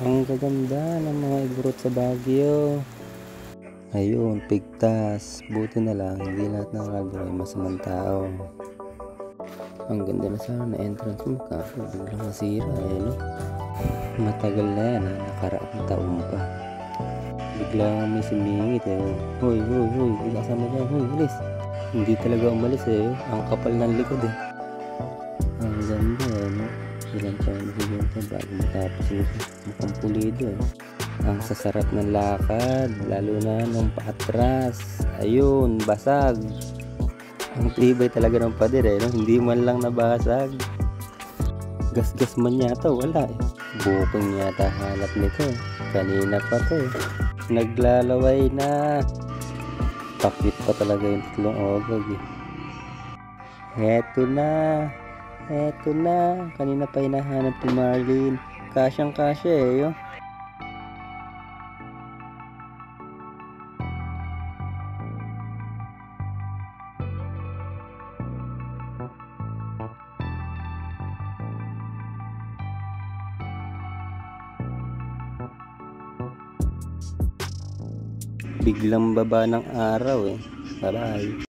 Ang gaganda ng mga igurot sa Baguio. Ayun, pigtas. Buti na lang, hindi lahat ng rider ay masamang tao. Ang ganda na sana na entrance mo, kaso biglang nasira eh, no? Matagal na yan, nakaraang taon pa. Biglang may sumingit eh. Hoy, hoy, hoy, kasama dyan, hoy, bilis. Hindi talaga umalis eh, ang kapal ng likod eh. Ang ganda eh, no? Ilang taon na siguro ito bago matapos ito. Mukhang pulido eh. Ang sasarap ng lakad, lalo na nung paatras. Ayun, basag. Ang tibay talaga ng pader eh, no? Hindi man lang nabasag. Gas-gas man yata, wala eh. Booking yata hanap nito. Kanina pa to eh. Naglalaway na. Pakit pa talaga yung tatlong ogag eh. Heto na. Heto na. Kanina pa hinahanap ni Marlene. Kasyang kasya eh, yo. Biglang baba ng araw eh. Bye-bye.